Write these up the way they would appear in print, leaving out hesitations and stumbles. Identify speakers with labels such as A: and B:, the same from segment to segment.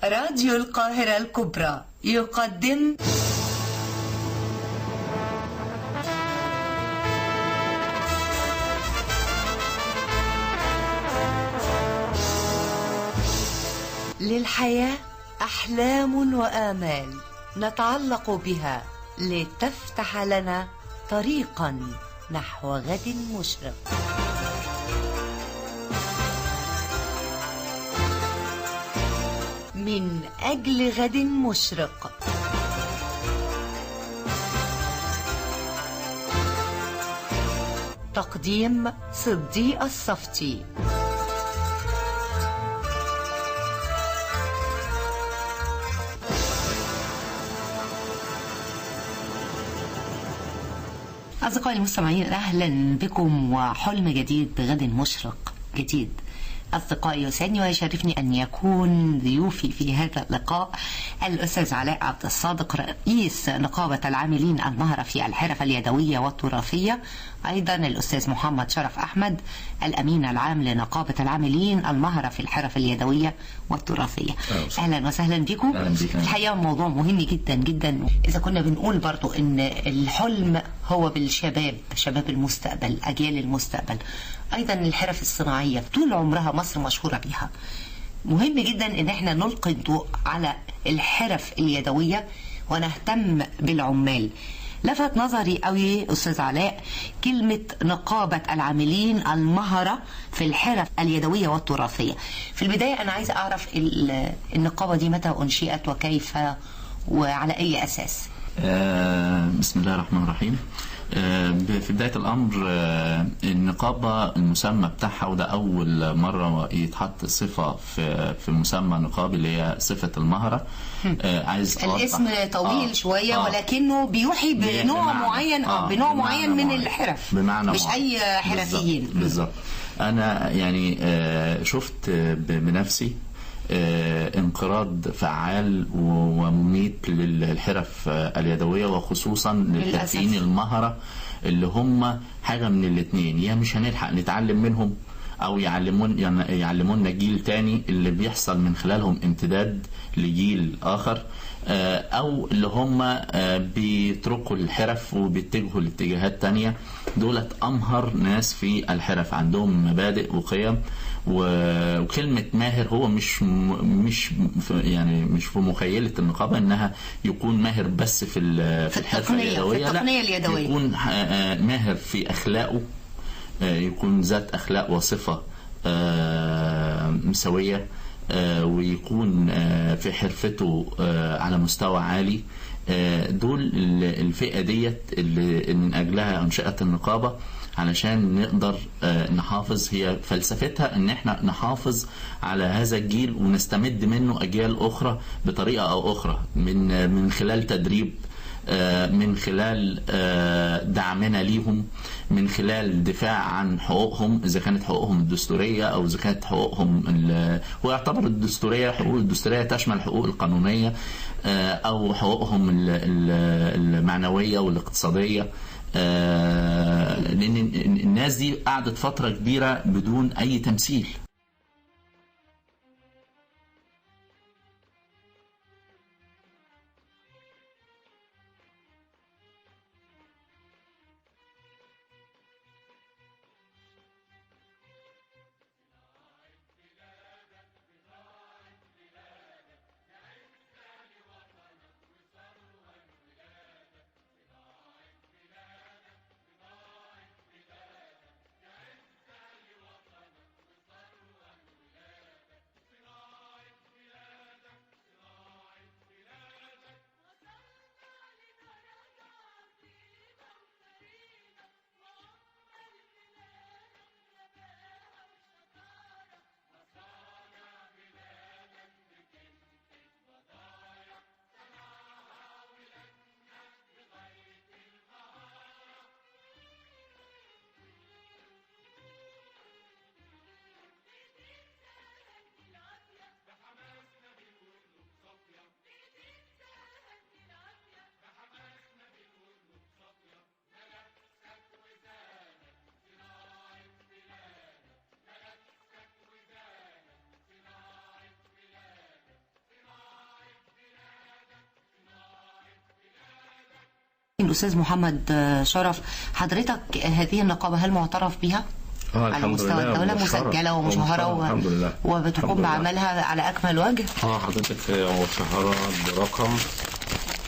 A: راديو القاهرة الكبرى يقدم للحياة أحلام وآمال نتعلق بها لتفتح لنا طريقا نحو غد مشرق. من أجل غد مشرق. تقديم صديق الصفتي. أصدقائي المستمعين، أهلا بكم وحلم جديد بغد مشرق جديد. أصدقائي، يسعدني ويشرفني أن يكون ضيوفي في هذا اللقاء الأستاذ علاء عبد الصادق، رئيس نقابة العاملين المهرة في الحرف اليدوية والتراثية، أيضا الأستاذ محمد شرف أحمد، الأمين العام لنقابة العاملين المهرة في الحرف اليدوية والتراثية. أهلا وسهلا بكم. الحقيقة موضوع مهم جدا جدا. إذا كنا بنقول برضو أن الحلم هو بالشباب، شباب المستقبل، أجيال المستقبل، أيضا الحرف الصناعية طول عمرها مصر مشهورة بها. مهم جدا ان احنا نلقي الضوء على الحرف اليدوية ونهتم بالعمال. لفت نظري قوي أستاذ علاء كلمة نقابة العاملين المهرة في الحرف اليدوية والتراثية. في البداية أنا عايزة أعرف النقابة دي متى أنشئت وكيف وعلى أي أساس؟
B: بسم الله الرحمن الرحيم. في بداية الأمر النقابة المسمى بتاعها، وده أول مرة يتحط صفة في مسمى نقابي اللي هي صفة المهرة. عايز
A: الاسم طويل شوية ولكنه بيوحي بنوع معين، بنوع معين من الحرف،
B: بمعنى
A: مش أي حرفيين.
B: بالظبط. أنا يعني شفت بنفسي انقراض فعال ومميت للحرف اليدوية، وخصوصا للحرفيين المهرة اللي هم حاجة من الاتنين: يا مش هنلحق نتعلم منهم، او يعلمونا جيل تاني اللي بيحصل من خلالهم امتداد لجيل اخر، او اللي هم بيتركوا الحرف وبيتجهوا لاتجاهات تانية. دولت امهر ناس في الحرف، عندهم مبادئ وقيم. وكلمة ماهر هو مش في مخيلة النقابة انها يكون ماهر بس في الحرفة اليدوية، لا، يكون ماهر في اخلاقه، يكون ذات اخلاق وصفة مسوية، ويكون في حرفته على مستوى عالي. دول الفئة ديت اللي من أجلها أنشأت النقابة، علشان نقدر نحافظ. هي فلسفتها ان احنا نحافظ على هذا الجيل ونستمد منه أجيال أخرى بطريقة أو أخرى، من خلال تدريب، من خلال دعمنا ليهم، من من دفاع عن حقوقهم، إذا كانت حقوقهم الدستورية أو إذا كانت حقوقهم هو يعتبر الدستورية، حقوق الدستورية تشمل الحقوق القانونية أو حقوقهم المعنوية والاقتصادية. لأن الناس دي قعدت فترة كبيرة بدون أي تمثيل.
A: الأستاذ محمد شرف، حضرتك هذه النقابة هل معترف بها؟ على مستوى الدولة مسجلة ومشهرة
C: الحمد لله،
A: وبتقوم بعملها على أكمل وجه؟
C: حضرتك مشهرة برقم.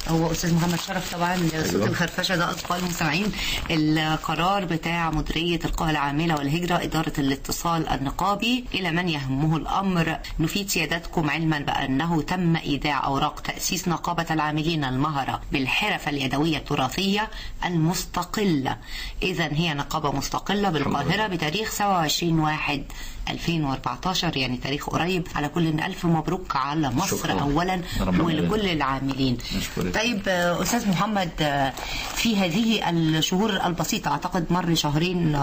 A: هو أستاذ محمد شرف طبعا صوت الخرفشة ده أصدقاء المستمعين. القرار بتاع مديرية القوى العاملة والهجرة إدارة الاتصال النقابي إلى من يهمه الأمر، نفيد سيادتكم علما بأنه تم إيداع أوراق تأسيس نقابة العاملين المهرة بالحرف اليدوية التراثية المستقلة. إذن هي نقابة مستقلة بالقاهرة بتاريخ 27/1/2014، يعني تاريخ قريب. على كل ألف مبروك على مصر
C: شكرا.
A: أولا ولكل العاملين. طيب أستاذ محمد، في هذه الشهور البسيطة، أعتقد مر شهرين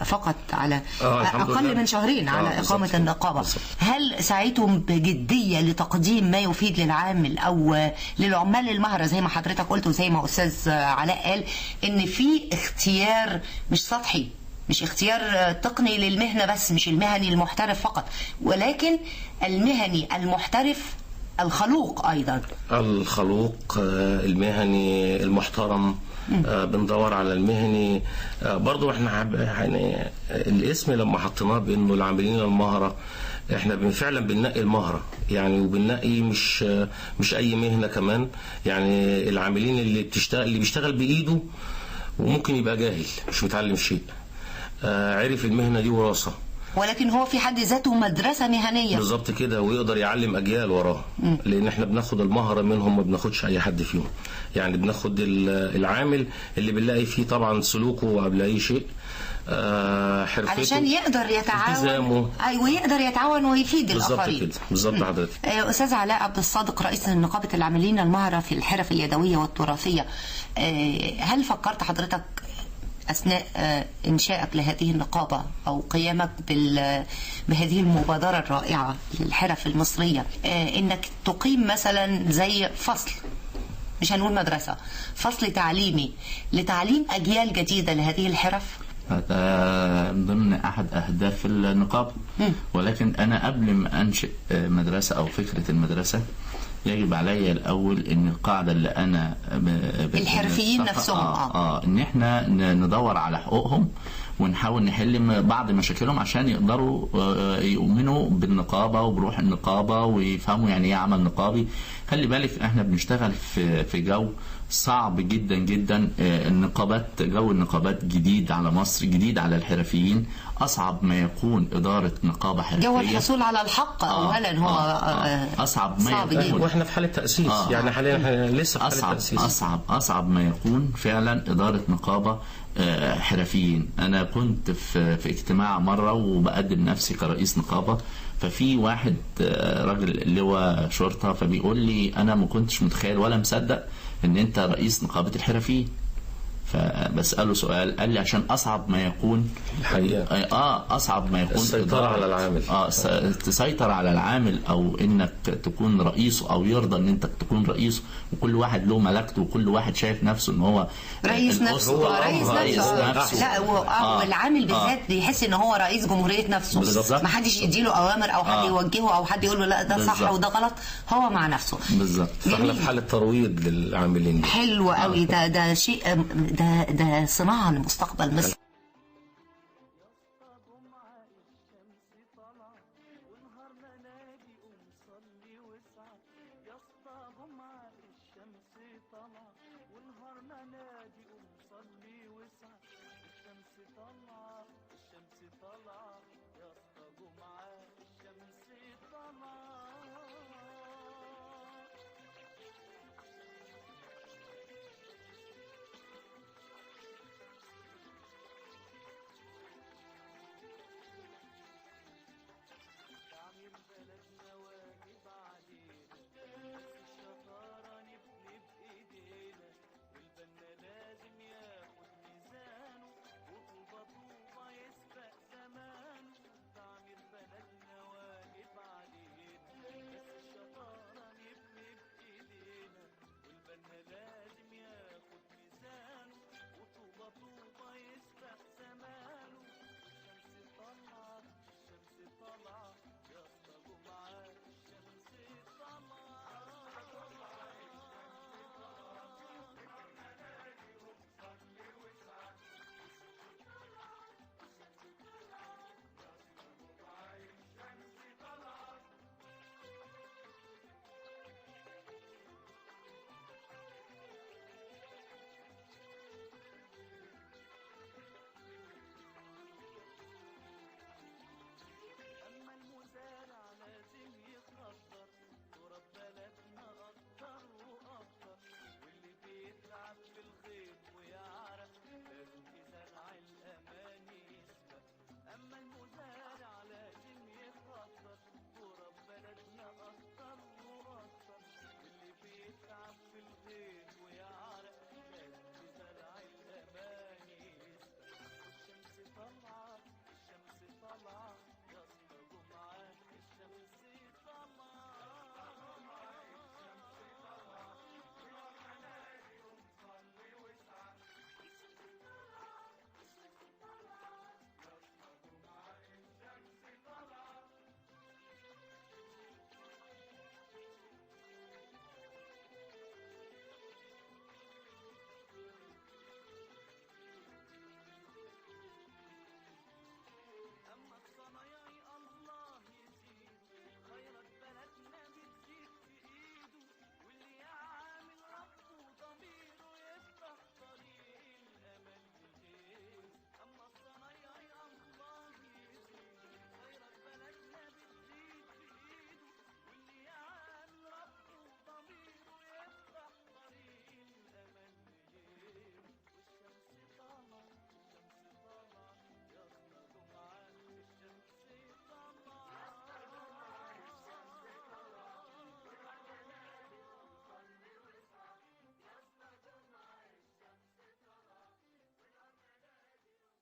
A: فقط على أقل من شهرين على إقامة النقابة، هل سعيتم بجدية لتقديم ما يفيد للعامل أو للعمال المهرة زي ما حضرتك قلت وزي ما أستاذ علاء قال إن في اختيار مش سطحي، مش اختيار تقني للمهنة بس، مش المهني المحترف فقط، ولكن المهني المحترف الخلوق أيضا،
C: الخلوق المهني المحترم. بندور على المهني برضو. احنا يعني الاسم لما حطيناه بانه العاملين المهرة، احنا فعلا بننقي المهرة يعني، وبننقي مش اي مهنة كمان يعني. العاملين اللي بيشتغل بايده وممكن يبقى جاهل مش متعلم شيء، عرف المهنة دي وراثة،
A: ولكن هو في حد ذاته مدرسة مهنية
C: بالظبط كده، ويقدر يعلم أجيال وراه. لأن احنا بناخد المهرة منهم، ما بناخدش أي حد فيهم يعني. بناخد العامل اللي بنلاقي فيه طبعا سلوكه قبل أي شيء، حرفته
A: علشان يقدر يتعاون.
C: التزامه.
A: أيوة، يقدر يتعاون ويفيد الآخرين.
C: بالظبط حضرتك.
A: أستاذ علاء عبد الصادق، رئيس نقابة العاملين المهرة في الحرف اليدوية والتراثية، هل فكرت حضرتك أثناء إنشائك لهذه النقابة أو قيامك بهذه المبادرة الرائعة للحرف المصرية إنك تقيم مثلا زي فصل، مش هنقول مدرسة، فصل تعليمي لتعليم أجيال جديدة لهذه الحرف؟
B: هذا ضمن أحد أهداف النقابة. ولكن أنا قبل ما أنشئ مدرسة أو فكرة المدرسة يجب علي الأول إن القاعدة اللي أنا
A: الحرفيين نفسهم
B: إن إحنا ندور على حقوقهم ونحاول نحل بعض مشاكلهم عشان يقدروا يؤمنوا بالنقابة وبروح النقابة ويفهموا يعني إيه عمل نقابي. خلي بالك إحنا بنشتغل في جو صعب جدا جدا. جو النقابات جديد على مصر، جديد على الحرفيين. أصعب ما يكون إدارة نقابة حرفية،
A: جو الحصول على الحق أولا هو
B: أصعب ما يكون،
C: وإحنا في حالة تأسيس يعني حاليا لسه في حالة تأسيس.
B: أصعب ما يكون فعلا إدارة نقابة حرفيين. أنا كنت في اجتماع مرة وبقدم نفسي كرئيس نقابة، ففي واحد راجل لواء شرطة فبيقول لي أنا ما كنتش متخيل ولا مصدق إن أنت رئيس نقابة الحرفيين. فبسأله سؤال، قال لي عشان أصعب ما يكون
C: الحقيقة
B: أصعب ما يكون
C: السيطرة على العامل،
B: تسيطر على العامل، أو إنك تكون رئيسه أو يرضى إن أنت تكون رئيسه، وكل واحد له ملكته وكل واحد شايف نفسه إن هو
A: رئيس نفسه. لا والعامل بالذات بيحس إن هو رئيس جمهورية نفسه، ما حدش يديله أوامر أو حد يوجهه أو حد يقول له لا ده صح وده غلط، هو مع نفسه
B: بالظبط.
C: فاحنا في حالة ترويض للعاملين.
A: حلو قوي. ده شيء، ده صناعة لمستقبل مصر.
D: لازم ياخد ميزانه وطوبة طوبة يسبق زمانه.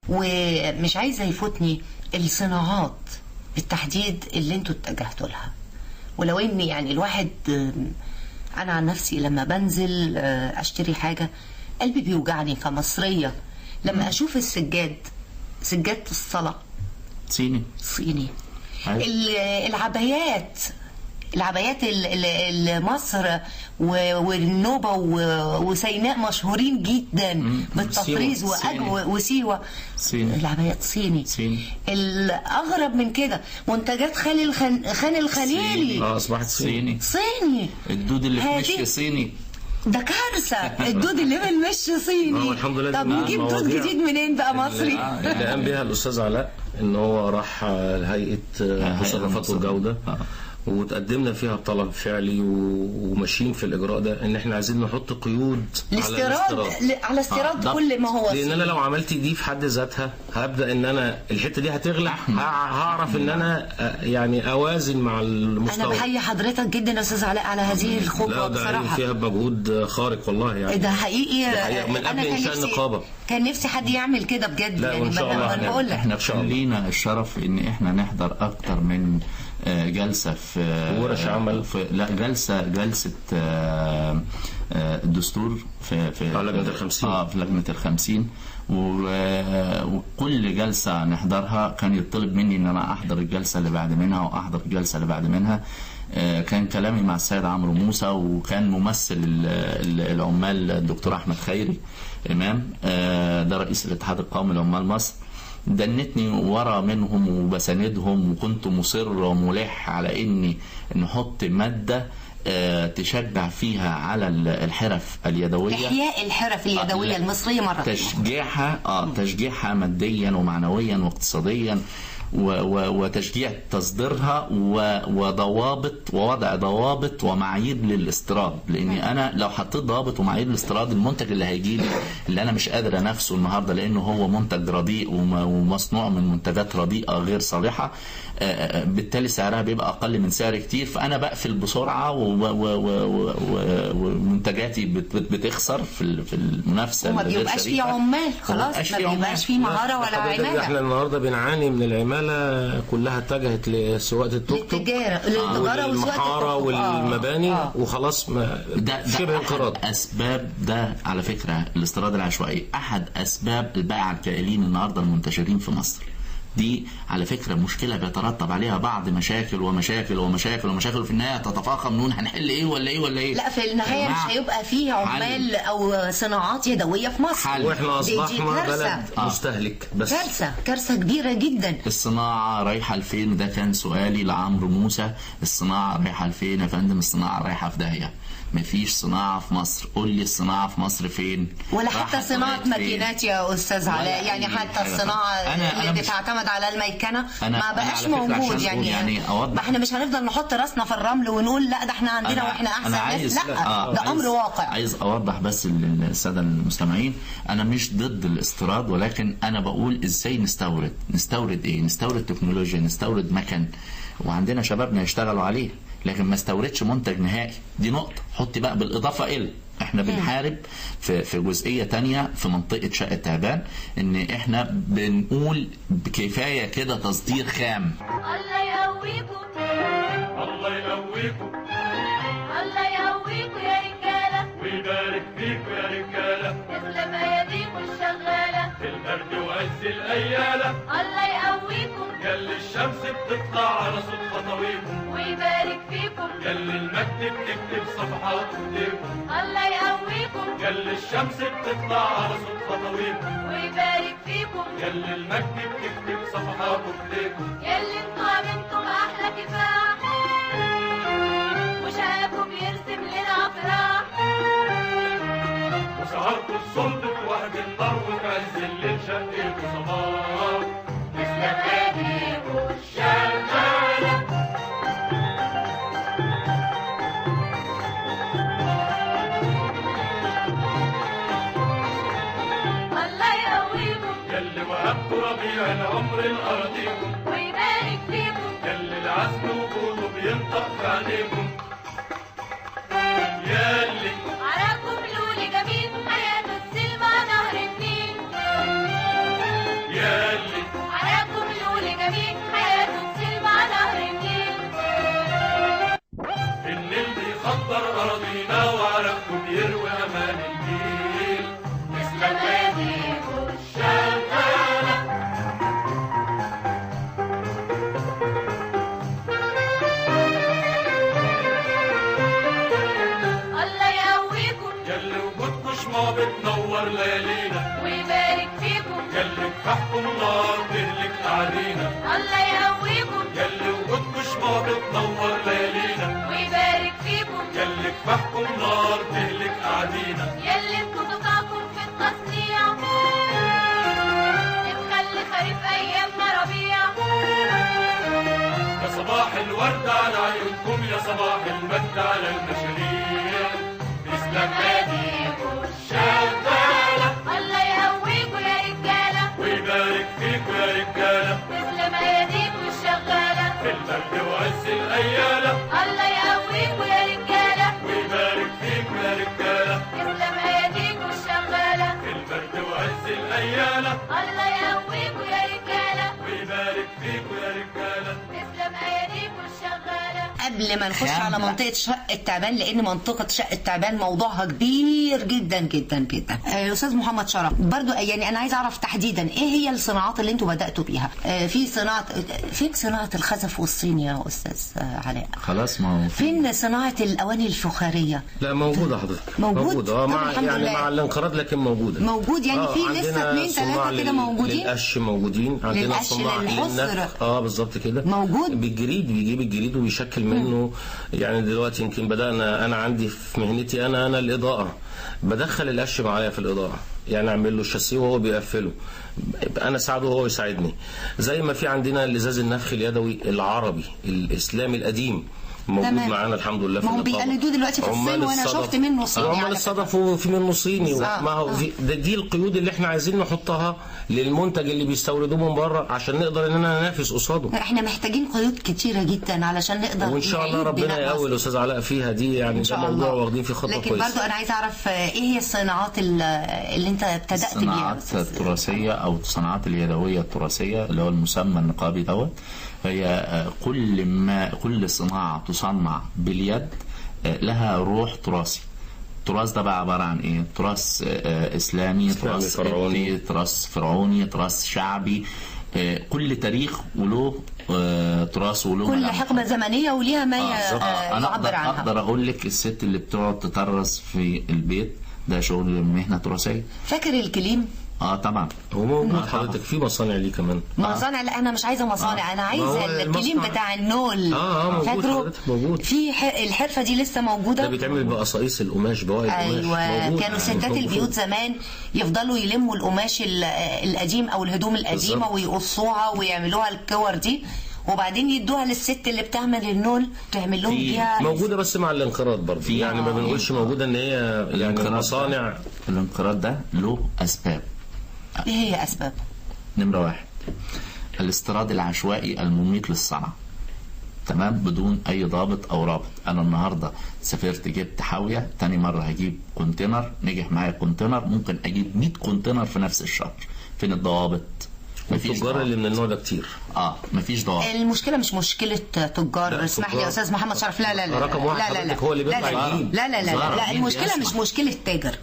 A: ومش عايزة يفوتني الصناعات بالتحديد اللي انتوا اتجهتوا لها. ولو ان يعني الواحد، انا عن نفسي لما بنزل اشتري حاجة قلبي بيوجعني كمصرية لما اشوف سجادة الصلاة
B: صيني
A: العبايات اللي مصر والنوبة وسيناء مشهورين جدا بالتطريز وسيوة العبايات صيني. الأغرب من كده منتجات خان الخليلي
C: أصبحت صيني.
B: الدود اللي في مشي صيني،
A: ده كارثة. الدود اللي من مش صيني.
C: الحمد لله.
A: طب نجيب دود جديد منين بقى مصري؟
C: اللي قام بيها الأستاذ علاء ان هو راح لهيئة المصرفات والجودة وتقدمنا فيها بطلب فعلي وماشيين في الاجراء ده ان احنا عايزين نحط قيود
A: على استيراد كل ما هو
C: لان انا لو عملت دي في حد ذاتها هبدا ان انا الحته دي هتغلى، هعرف ان انا يعني اوازن مع المستوى.
A: انا بحيي حضرتك جدا يا استاذ علاء على هذه الخطوه بصراحه.
C: فيها مجهود خارق والله يعني.
A: ده حقيقي
C: من قبل انشاء النقابه
A: كان نفسي حد يعمل كده بجد.
C: لا يعني ان شاء الله
A: بقول لك
B: احنا لينا الشرف ان احنا نحضر اكتر من جلسة في
C: ورش عمل
B: لا جلسة الدستور في
C: لجنة ال50
B: في لجنة ال50 وكل جلسة نحضرها كان يطلب مني ان انا احضر الجلسة اللي بعد منها واحضر الجلسة اللي بعد منها. كان كلامي مع السيد عمرو موسى وكان ممثل العمال الدكتور احمد خيري امام، ده رئيس الاتحاد القومي لعمال مصر. دنتني ورا منهم وبساندهم وكنت مصر وملح على اني نحط مادة تشجع فيها على الحرف اليدوية،
A: إحياء الحرف اليدوية المصرية مرة
B: تشجيعها ماديا ومعنويا واقتصاديا وتشجيع تصديرها وضوابط ووضع ضوابط ومعايير للاستيراد. لاني انا لو حطيت ضوابط ومعايير للاستيراد المنتج اللي هيجي لي اللي انا مش قادر انافسه النهارده لانه هو منتج رديء ومصنوع من منتجات رديئه غير صالحه، بالتالي سعرها بيبقى اقل من سعر كتير، فانا بقفل بسرعه ومنتجاتي بتخسر في المنافسه.
A: وما بيبقاش فيه عمال خلاص، ما بيبقاش فيه مهاره ولا عماله.
C: احنا النهارده بنعاني من العماله كلها اتجهت لسواقه التوك توك
A: للتجاره
C: والمحاره والمباني وخلاص شبه انقراض.
B: اسباب ده على فكره الاستيراد العشوائي احد اسباب البائع الكائلين النهارده المنتشرين في مصر. دي على فكرة مشكلة بيترتب عليها بعض مشاكل ومشاكل ومشاكل ومشاكل، وفي النهاية تتفاقم نقول هنحل ايه ولا ايه ولا ايه.
A: لا في النهاية مش هيبقى فيه عمال او صناعات يدوية في مصر،
C: واحنا اصبحنا بلد مستهلك بس.
A: كارثة كبيرة جدا.
B: الصناعة رايحة لفين؟ ده كان سؤالي لعمرو موسى. الصناعة رايحة لفين يا فندم؟ الصناعة رايحة في داهية، مفيش صناعة في مصر. قول لي الصناعة في مصر فين؟
A: ولا حتى صناعة ماكينات يا أستاذ علاء، يعني حتى الصناعة اللي بتعتمد على الميكنة ما بقاش موجود. يعني ما احنا مش هنفضل نحط راسنا في الرمل ونقول لا ده احنا عندنا واحنا أحسن ناس. لا ده أمر واقع.
B: عايز أوضح بس للسادة المستمعين، أنا مش ضد الاستيراد، ولكن أنا بقول إزاي نستورد إيه؟ نستورد تكنولوجيا، نستورد مكن، وعندنا شبابنا يشتغلوا عليه، لكن ما استوردش منتج نهائي. دي نقطة. حطي بقى بالإضافة إلى احنا بنحارب في جزئية تانية في منطقة شقة تعبان، ان احنا بنقول بكفاية كده تصدير خام.
D: الله يقويكم
E: الله يقويكم
D: الله يقويكم يا رجالة
E: ويبارك فيكم يا رجالة،
D: تسلم اياديكم الشغالة
E: في البرد وعز الأيالة.
D: الله يقويكم
E: ياللي الشمس بتطلع على صوت خطويكم،
D: ويبارك فيكم
E: ياللي المجد بتكتب صفحات ايديكم.
D: الله يقويكم
E: ياللي الشمس بتطلع على صوت خطويكم،
D: ويبارك فيكم
E: ياللي المجد بتكتب صفحات ايديكم.
D: ياللي انتوا عملتم احلى كفاح وشقاكم يرسم لنا افراح،
E: وسهرتوا الصلب في وهج النار وفي عز الليل شقيتوا صباح.
D: تسلم اياديكم
E: شغالة
D: الله يقويكم
E: ياللي وهبتوا ربيع العمر لأراضيكم،
D: ويبارك فيكم
E: ياللي العزم وجوده بينطق في عينيكم. ياللي
D: عراكم لولي جميل حياته السلمى نهر النيل،
E: تنور ليالينا
D: ويبارك فيكم
E: يلي كفاحكم نار تهلك أعدينا
D: الله يقويكم
E: يلي وجودكم شموع بتنور ليالينا
D: ويبارك فيكم
E: يلي كفاحكم نار تهلك أعدينا
D: يلي انتوا بقاكم في التصنيع بتخلي خريف ايامنا ربيع
E: يا صباح الورد على عيونكم يا صباح المجد على المشاريع بإسلام
D: ايديكم
E: شغالة
D: الله يقويكم يا رجاله
E: ويبارك فيكم يا رجالة
D: تسلم ايديكم الشغاله
E: في البرد وعز الأيالة
D: الله يقويكم يا رجاله
E: ويبارك فيكم يا رجالة
D: تسلم ايديكم الشغاله
E: في البرد وعز الأيالة
D: الله يقويكم يا رجاله
E: ويبارك فيكم يا رجالة
D: تسلم ايديكم الشغاله.
A: قبل ما نخش
B: خام
A: على
B: بقى.
A: منطقة شق التعبان، لأن منطقة شق التعبان موضوعها كبير جدا جدا جدا. أستاذ محمد شرف، برضو يعني أنا عايز أعرف تحديدا إيه هي الصناعات اللي أنتوا بدأتوا بيها؟ في فين صناعة الخزف والصين يا أستاذ علاء؟
B: خلاص ما هو
A: فين صناعة الأواني الفخارية؟
C: لا موجودة حضرتك،
A: موجود؟
C: موجودة
A: طب
C: مع
A: الحمد
C: يعني
A: لله.
C: مع الانقراض لكن موجودة.
A: موجود يعني في لسه
C: عندنا
A: 2
C: صناع
A: 3 كده موجودين؟
C: للقش موجودين، عندنا
A: للقش،
C: صناع
A: للحصر.
C: للنخ بالظبط كده
A: موجود؟
C: بالجريد، بيجيب الجريد ويشكل منه. يعني دلوقتي يمكن بدأنا، أنا عندي في مهنتي أنا الإضاءة، بدخل القش معايا في الإضاءة، يعني أعمل له الشاسيه وهو بيقفله، أنا ساعده وهو يساعدني. زي ما في عندنا الإزاز النفخ اليدوي العربي الإسلامي القديم موجود
A: تمام.
C: معانا الحمد لله في
A: ما هم
C: النقابة.
A: بيقلدوه دلوقتي في الصين،
C: عمال
A: وأنا
C: الصدف.
A: شفت منه صيني
C: عمال
A: على
C: الصدف وفي منه صيني.
A: آه.
C: ما هو دي القيود اللي احنا عايزين نحطها للمنتج اللي بيستوردوه من بره عشان نقدر اننا ننافس قصاده.
A: احنا محتاجين قيود كتيرة جدا علشان نقدر
C: وان شاء الله
A: نعيد
C: ربنا
A: بناء
C: يقوي
A: مصر.
C: الاستاذ علاء فيها دي، يعني
A: إن
C: ده
A: شاء
C: موضوع
A: الله.
C: واخدين فيه خطوه
A: لكن
C: كويسه.
A: برضو انا عايز اعرف ايه هي الصناعات اللي انت ابتدأت بيها؟
B: الصناعات التراثية أو الصناعات اليدوية التراثية اللي هو المسمى النقابي دوت، هي كل صناعة تصنع باليد لها روح تراثي. التراث ده بقى عبارة عن ايه؟ تراث اسلامي، تراث
C: فرعوني.
B: قبطي، تراث فرعوني، تراث شعبي. كل تاريخ وله تراث وله
A: كل
B: ملامح.
A: حقبة زمنية وليها ما
B: انا
A: يعبر عنها.
B: اقدر اقول لك الست اللي بتقعد تطرز في البيت ده شغل مهنة تراثية.
A: فاكر الكليم؟
B: طبعا
C: هو موجود حضرتك في مصانع ليه كمان.
A: مصانع؟ لا انا مش عايزه مصانع، انا
C: ما
A: عايزه
C: هو
A: الكليم
C: المصنع.
A: بتاع النول.
C: موجود
A: فاكره؟
C: حضرتك، موجود.
A: في الحرفه دي لسه موجوده.
C: ده بيتعمل بقصايص القماش، بواقي القماش.
A: ايوه،
C: موجود.
A: كانوا ستات
C: موجود.
A: البيوت زمان يفضلوا يلموا القماش القديم او الهدوم القديمه
C: بالظبط.
A: ويقصوها ويعملوها الكور دي، وبعدين يدوها للست اللي بتعمل النول تعمل لهم بيها.
C: موجوده بس مع الانقراض برضه، يعني ما بنقولش موجوده ان هي يعني
B: الانقراض
C: مصانع.
B: الانقراض ده له اسباب.
A: ايه هي اسباب؟
B: نمرة 1 الاستيراد العشوائي المميت للصنعة، تمام، بدون أي ضابط أو رابط. أنا النهاردة سافرت جبت حاوية، تاني مرة هجيب كونتينر، نجح معايا كونتينر، ممكن أجيب 100 كونتينر في نفس الشهر. فين الضوابط؟ مفيش
C: التجار
B: ضوابط.
C: اللي من النوع ده كتير.
B: مفيش ضوابط.
A: المشكله مش مشكله تجار،
C: لا،
A: اسمح لي
C: تجار.
A: يا استاذ محمد شرف. لا لا لا
C: رقم واحد
A: لا لا
C: حضرتك هو اللي
A: لا
C: بيطلع
A: لا
C: يجيب.
A: لا لا لا لا, لا. المشكله مش مشكله تاجر.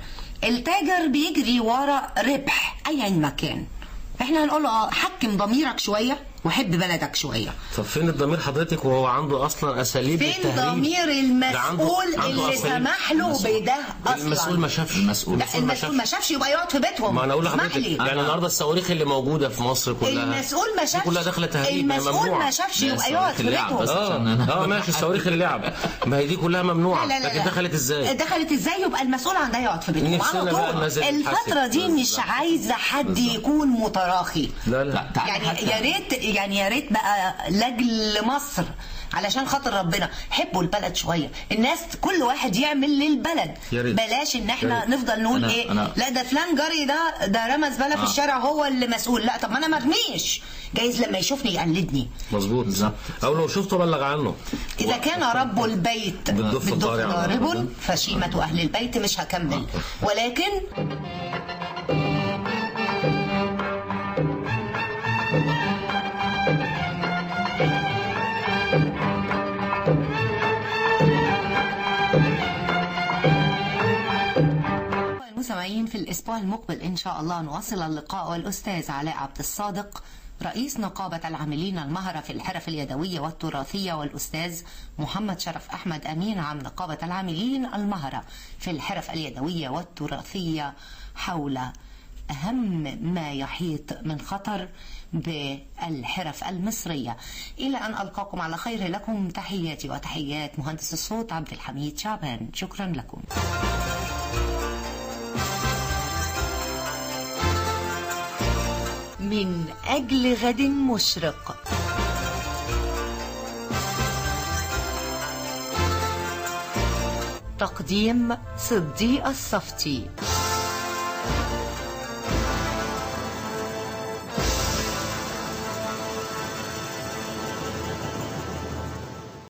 A: التاجر بيجري ورا ربح ايا ما كان. احنا هنقول له حكم ضميرك شويه وحب بلدك شويه.
C: طب فين الضمير حضرتك وهو عنده اصلا اساليب
A: فين
C: التهريب؟
A: ضمير المسؤول اللي سمح له بده اصلا؟
C: المسؤول ما شافش.
A: لا، المسؤول ما شافش يبقى يقعد في بيتهم.
C: ما انا اقول
A: اسمح
C: لحضرتك
A: لي.
C: يعني النهارده الصواريخ اللي موجوده في مصر كلها،
A: المسؤول ما شافش.
C: كلها داخله تهريب،
A: المسؤول
C: ممنوع.
A: ما شافش
B: لا،
A: يبقى يقعد في
B: صواريخ اللعب
A: بيتهم.
B: بس.
C: ماشي، صواريخ اللعب ما هي دي كلها ممنوعه،
A: لا لا لا
C: لكن
A: لا.
C: دخلت ازاي؟
A: دخلت ازاي؟ يبقى المسؤول عن ده يقعد في بيته
C: نفسنا
A: على
C: بقى
A: طول.
C: الناس اللي
A: الفترة دي
C: تتحاسب.
A: مش عايزة حد يكون متراخي.
C: لا لا
A: يعني يا ريت بقى لاجل مصر علشان خاطر ربنا حبوا البلد شويه. الناس كل واحد يعمل للبلد،
C: يا ريت.
A: بلاش ان احنا
C: يا ريت.
A: نفضل نقول
B: أنا-
A: لا ده فلان جاري ده رمى زباله في الشارع هو اللي مسؤول. لا، طب ما انا مرميش، جايز لما يشوفني يقلدني.
C: مظبوط. او لو شفته بلغ عنه.
A: إذا كان رب البيت
C: بالضف ضارب.
A: ضارب فشيمة أهل البيت. مش هكمل، ولكن المستمعين في الأسبوع المقبل إن شاء الله نواصل اللقاء والأستاذ علاء عبد الصادق رئيس نقابة العاملين المهرة في الحرف اليدوية والتراثية، والأستاذ محمد شرف أحمد أمين عام نقابة العاملين المهرة في الحرف اليدوية والتراثية حول أهم ما يحيط من خطر بالحرف المصرية. إلى أن ألقاكم على خير، لكم تحياتي وتحيات مهندس الصوت عبد الحميد شعبان. شكرا لكم. من أجل غد مشرق، تقديم صديق الصفتي.